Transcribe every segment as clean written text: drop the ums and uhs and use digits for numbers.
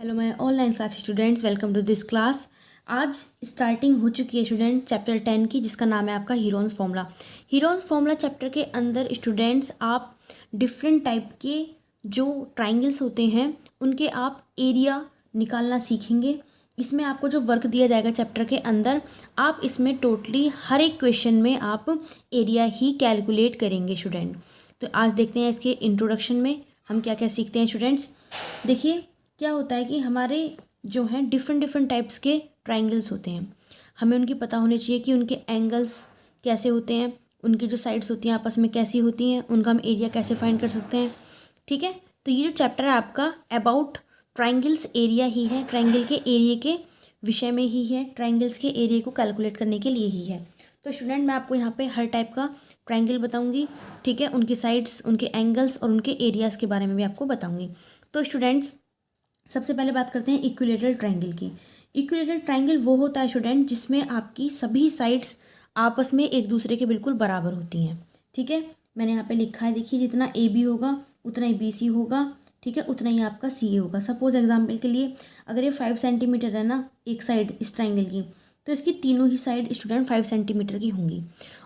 Hello my online class students, welcome to this class. आज starting हो चुकी है स्टूडेंट चैप्टर 10 की, जिसका नाम है आपका Heron's formula. Heron's formula chapter के अंदर स्टूडेंट्स आप डिफरेंट टाइप के जो ट्राइंगल्स होते हैं उनके आप एरिया निकालना सीखेंगे। इसमें आपको जो वर्क दिया जाएगा चैप्टर के अंदर, आप इसमें टोटली हर एक क्वेश्चन में आप एरिया ही कैलकुलेट करेंगे स्टूडेंट। तो आज देखते हैं इसके इंट्रोडक्शन में हम क्या क्या सीखते हैं स्टूडेंट्स। देखिए क्या होता है कि हमारे जो हैं डिफरेंट टाइप्स के ट्राइंगल्स होते हैं, हमें उनकी पता होनी चाहिए कि उनके एंगल्स कैसे होते हैं, उनकी जो साइड्स होती हैं आपस में कैसी होती हैं, उनका हम एरिया कैसे फाइंड कर सकते हैं। ठीक है, तो ये जो चैप्टर है आपका अबाउट ट्राइंगल्स एरिया ही है, ट्राइंगल के एरिया के विषय में ही है, ट्राइंगल्स के एरिया को कैलकुलेट करने के लिए ही है। तो स्टूडेंट मैं आपको यहाँ पे हर टाइप का ट्राइंगल बताऊँगी। ठीक है, उनकी साइड्स, उनके एंगल्स और उनके एरियाज़ के बारे में भी आपको बताऊँगी। तो स्टूडेंट्स सबसे पहले बात करते हैं इक्विलेटरल ट्राइंगल की। इक्विलेटरल ट्राइंगल वो होता है स्टूडेंट जिसमें आपकी सभी साइड्स आपस में एक दूसरे के बिल्कुल बराबर होती हैं। ठीक है, मैंने यहाँ पे लिखा है, देखिए जितना ए बी होगा उतना ही बी सी होगा। ठीक है, उतना ही आपका सी ए होगा। सपोज एग्जाम्पल के लिए अगर ये 5 सेंटीमीटर है ना एक साइड इस ट्राइंगल की, तो इसकी तीनों ही साइड स्टूडेंट 5 सेंटीमीटर की होंगी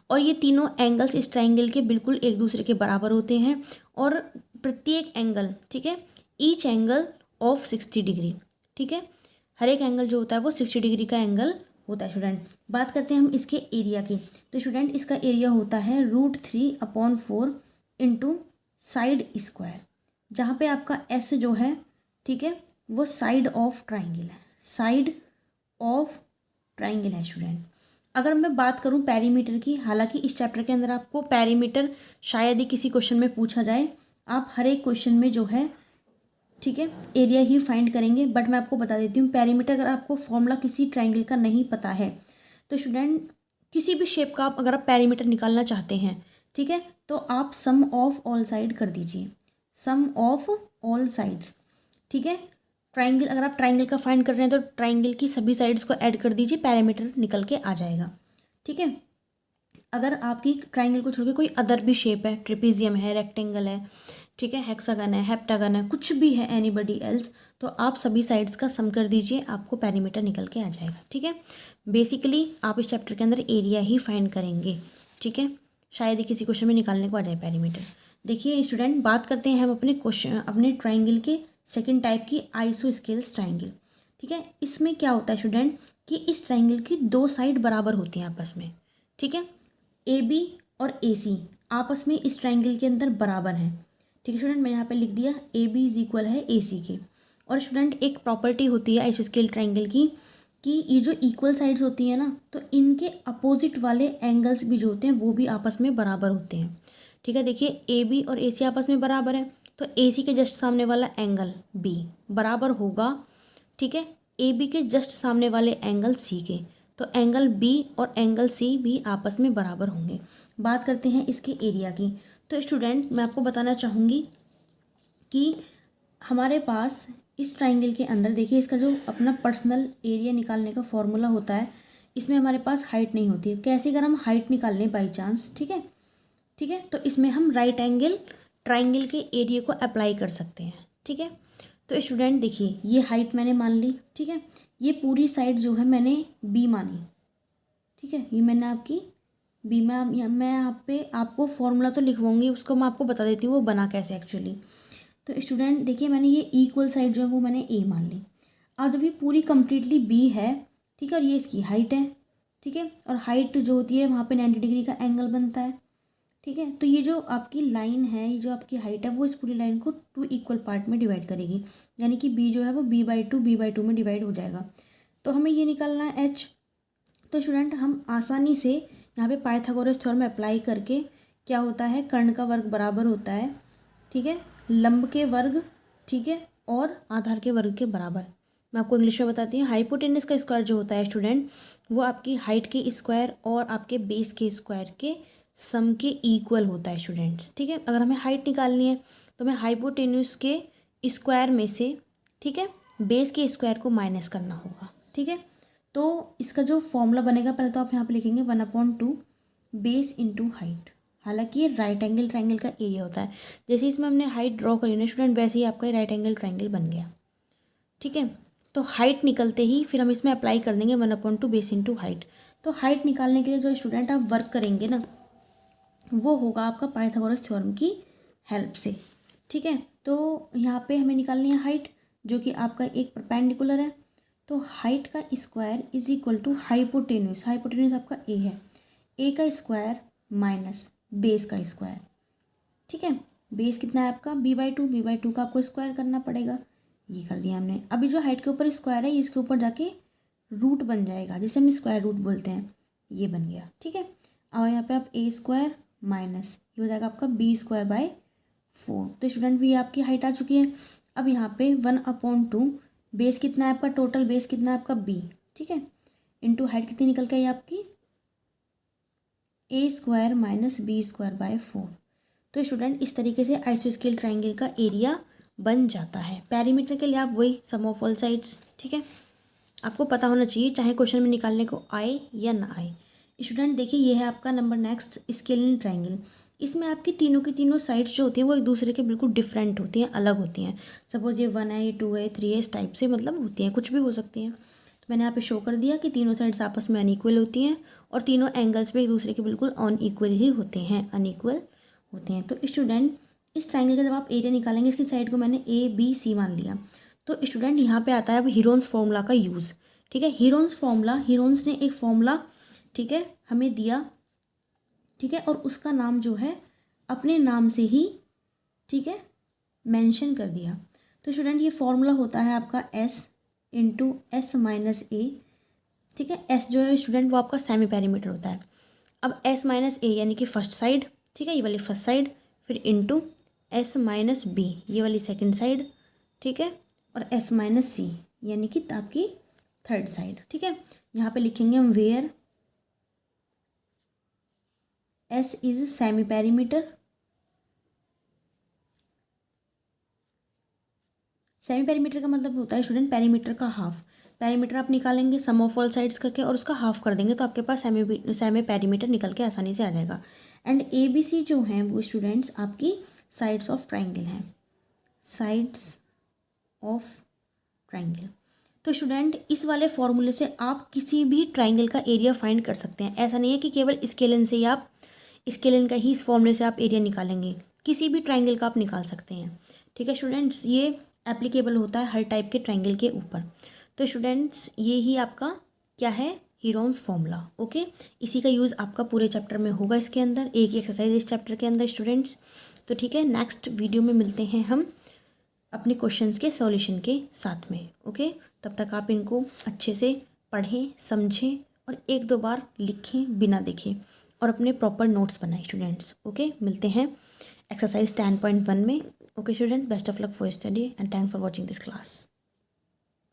और ये तीनों एंगल्स इस ट्राइंगल के बिल्कुल एक दूसरे के बराबर होते हैं। और प्रत्येक एंगल, ठीक है, ईच एंगल ऑफ 60 डिग्री। ठीक है, हर एक एंगल जो होता है वो 60 डिग्री का एंगल होता है स्टूडेंट। बात करते हैं हम इसके एरिया की। तो स्टूडेंट इसका एरिया होता है √3/4 इंटू साइड स्क्वायर, जहाँ पे आपका एस जो है, ठीक है, वो साइड ऑफ ट्राइंगल है, साइड ऑफ ट्राइंगल है स्टूडेंट। अगर मैं बात करूँ पेरीमीटर की, हालांकि इस चैप्टर के अंदर आपको पेरीमीटर शायद ही किसी क्वेश्चन में पूछा जाए, आप हर एक क्वेश्चन में जो है, ठीक है, एरिया ही फाइंड करेंगे। बट मैं आपको बता देती हूँ पेरीमीटर, अगर आपको फॉर्मूला किसी ट्राइंगल का नहीं पता है तो स्टूडेंट किसी भी शेप का आप अगर आप पेरीमीटर निकालना चाहते हैं, ठीक है, तो आप सम ऑफ ऑल साइड कर दीजिए, सम ऑफ ऑल साइड्स। ठीक है, ट्राइंगल, अगर आप ट्राइंगल का फाइंड कर रहे हैं तो ट्राइंगल की सभी साइड्स को ऐड कर दीजिए, पेरीमीटर निकल के आ जाएगा। ठीक है, अगर आपकी ट्राइंगल को छोड़ के कोई अदर भी शेप है, ट्रिपीजियम है, रेक्टेंगल है, ठीक है, हेक्सागन है, हेप्टागन है, कुछ भी है, एनीबडी एल्स, तो आप सभी साइड्स का सम कर दीजिए, आपको पेरीमीटर निकल के आ जाएगा। ठीक है, बेसिकली आप इस चैप्टर के अंदर एरिया ही फाइंड करेंगे। ठीक है, शायद ही किसी क्वेश्चन में निकालने को आ जाए पेरीमीटर। देखिए स्टूडेंट, बात करते हैं हम अपने क्वेश्चन, अपने ट्राइंगल के सेकेंड टाइप की, आइसोस्केल्स ट्राइंगल। ठीक है, इसमें क्या होता है स्टूडेंट कि इस ट्राइंगल की दो साइड बराबर होती हैं आपस में। ठीक है, ए बी और ए सी आपस में इस ट्राइंगल के अंदर बराबर हैं। ठीक है स्टूडेंट, मैंने यहाँ पे लिख दिया ए बी इज इक्वल है ए सी के। और स्टूडेंट एक प्रॉपर्टी होती है आइसोस्केल ट्राइंगल की कि ये जो इक्वल साइड्स होती हैं ना, तो इनके अपोजिट वाले एंगल्स भी जो होते हैं वो भी आपस में बराबर होते हैं। ठीक है, देखिए ए बी और ए सी आपस में बराबर है, तो ए सी के जस्ट सामने वाला एंगल बी बराबर होगा, ठीक है, ए बी के जस्ट सामने वाले एंगल सी के, तो एंगल बी और एंगल सी भी आपस में बराबर होंगे। बात करते हैं इसके एरिया की। तो स्टूडेंट मैं आपको बताना चाहूँगी कि हमारे पास इस ट्राइंगल के अंदर, देखिए इसका जो अपना पर्सनल एरिया निकालने का फॉर्मूला होता है, इसमें हमारे पास हाइट नहीं होती है। कैसे, अगर हम हाइट निकाल लें बाई चांस, ठीक है, ठीक है, तो इसमें हम राइट एंगल ट्राइंगल के एरिया को अप्लाई कर सकते हैं। ठीक है, तो स्टूडेंट देखिए ये हाइट मैंने मान ली, ठीक है, ये पूरी साइड जो है मैंने बी मानी। ठीक है, ये मैंने आपकी बी में, मैं यहाँ पे आपको फॉर्मूला तो लिखवाऊंगी, उसको मैं आपको बता देती हूँ वो बना कैसे एक्चुअली। तो स्टूडेंट देखिए मैंने ये इक्वल साइड जो है वो मैंने ए मान ली। अब जब ये पूरी कंप्लीटली बी है, ठीक है, और ये इसकी हाइट है, ठीक है, और हाइट जो होती है वहाँ पे 90 डिग्री का एंगल बनता है। ठीक है, तो ये जो आपकी लाइन है, ये जो आपकी हाइट है, वो इस पूरी लाइन को 2 इक्वल पार्ट में डिवाइड करेगी, यानी कि बी जो है वो b/2 में डिवाइड हो जाएगा। तो हमें ये निकालना है h। तो स्टूडेंट हम आसानी से यहाँ पे पाइथागोरस थ्योरम अप्लाई करके, क्या होता है, कर्ण का वर्ग बराबर होता है, ठीक है, लंब के वर्ग, ठीक है, और आधार के वर्ग के बराबर। मैं आपको इंग्लिश में बताती हूँ, हाइपोटेनस का स्क्वायर जो होता है स्टूडेंट, वो आपकी हाइट के स्क्वायर और आपके बेस के स्क्वायर के सम के इक्वल होता है स्टूडेंट्स। ठीक है, अगर हमें हाइट निकालनी है तो हमें हाइपोटेन्यूस के स्क्वायर में से, ठीक है, बेस के स्क्वायर को माइनस करना होगा। ठीक है, तो इसका जो फॉर्मूला बनेगा, पहले तो आप यहाँ पे लिखेंगे 1/2 बेस इंटू हाइट। हालांकि ये राइट एंगल ट्राइंगल का एरिया होता है, जैसे इसमें हमने हाइट ड्रॉ करी ना स्टूडेंट, वैसे ही आपका राइट एंगल ट्राइंगल बन गया। ठीक है। तो हाइट निकलते ही फिर हम इसमें अप्लाई कर देंगे 1/2 बेस इंटू हाइट। तो हाइट निकालने के लिए जो स्टूडेंट आप वर्क करेंगे ना, वो होगा आपका पाइथागोरस थ्योरम की हेल्प से। ठीक है। तो यहाँ पे हमें निकालनी है हाइट, जो कि आपका एक परपेंडिकुलर है। तो हाइट का square is equal to hypotenuse, hypotenuse आपका ए है, ए का स्क्वायर माइनस बेस का स्क्वायर। ठीक है। बेस कितना है आपका b/2, b/2 का आपको स्क्वायर करना पड़ेगा, ये कर दिया हमने। अभी जो हाइट के ऊपर स्क्वायर है इसके ऊपर जाके रूट बन जाएगा, जिसे हम स्क्वायर रूट बोलते हैं, ये बन गया। ठीक है। और यहाँ पे आप ए स्क्वायर माइनस ये हो जाएगा आपका b²/4। तो स्टूडेंट भी आपकी हाइट आ चुकी है। अब यहाँ पे 1/2 बेस कितना है आपका, टोटल बेस कितना है आपका b, ठीक है, इंटू हाइट कितनी निकल के आई आपकी a² माइनस b²/4। तो स्टूडेंट इस तरीके से आइसोस्केल ट्राइंगल का एरिया बन जाता है। पेरीमीटर के लिए आप वही सम ऑफ ऑल साइड्स, ठीक है, आपको पता होना चाहिए, चाहे क्वेश्चन में निकालने को आए या ना आए। स्टूडेंट देखिए ये है आपका नंबर नेक्स्ट स्केलिन ट्राइंगल। इसमें आपकी तीनों की तीनों साइड्स जो होती हैं वो एक दूसरे के बिल्कुल डिफरेंट होती हैं, अलग होती हैं। सपोज ये 1 है, ये 2 है, 3 है, इस टाइप से मतलब होती हैं, कुछ भी हो सकती हैं। तो मैंने यहाँ पे शो कर दिया कि तीनों साइड्स आपस में अनइक्वल होती हैं और तीनों एंगल्स पे एक दूसरे के बिल्कुल अनइक्वल ही होते हैं, अनइक्वल होते हैं। तो स्टूडेंट इस ट्राइंगल का जब आप एरिया निकालेंगे, इसकी साइड को मैंने A B C मान लिया। तो स्टूडेंट यहाँ पे आता है अब हीरोन्स फॉर्मूला का यूज़। ठीक है। हीरोन्स फॉर्मूला, हीरोन्स ने एक फॉर्मूला, ठीक है, हमें दिया, ठीक है, और उसका नाम जो है अपने नाम से ही, ठीक है, मेंशन कर दिया। तो स्टूडेंट ये फॉर्मूला होता है आपका S/S-A, ठीक है। S जो है स्टूडेंट वो आपका सेमी पेरीमीटर होता है। अब S-A यानी कि फर्स्ट साइड, ठीक है, ये वाली फर्स्ट साइड, फिर इंटू S-B ये वाली सेकंड साइड, ठीक है, और S-C यानी कि आपकी थर्ड साइड। ठीक है। यहाँ पे लिखेंगे हम where S is semi perimeter. Semi perimeter का मतलब होता है स्टूडेंट पेरीमीटर का हाफ। पेरीमीटर आप निकालेंगे सम ऑफ ऑल साइड्स करके और उसका हाफ कर देंगे तो आपके पास सेमी पेरीमीटर निकल के आसानी से आ जाएगा। एंड ABC जो हैं वो स्टूडेंट्स आपकी साइड्स ऑफ ट्राइंगल हैं, साइड्स ऑफ ट्राइंगल। तो स्टूडेंट इस वाले फॉर्मूले से आप किसी भी ट्राइंगल का एरिया फाइंड कर सकते हैं। ऐसा नहीं है कि केवल स्केलिन से ही आप, स्केलिन का ही इस फॉर्मूले से आप एरिया निकालेंगे, किसी भी ट्राइंगल का आप निकाल सकते हैं। ठीक है स्टूडेंट्स, ये एप्लीकेबल होता है हर टाइप के ट्राइंगल के ऊपर। तो स्टूडेंट्स ये ही आपका क्या है, हीरोन्स फॉर्मूला। ओके, इसी का यूज़ आपका पूरे चैप्टर में होगा, इसके अंदर एक एक्सरसाइज इस चैप्टर के अंदर स्टूडेंट्स। तो ठीक है, नेक्स्ट वीडियो में मिलते हैं हम अपने क्वेश्चंस के सॉल्यूशन के साथ में। ओके, तब तक आप इनको अच्छे से पढ़ें, समझें और 1-2 बार लिखें बिना देखें और अपने प्रॉपर नोट्स बनाएं स्टूडेंट्स। ओके, मिलते हैं एक्सरसाइज 10.1 में। Okay student, best of luck for study and thanks for watching this class.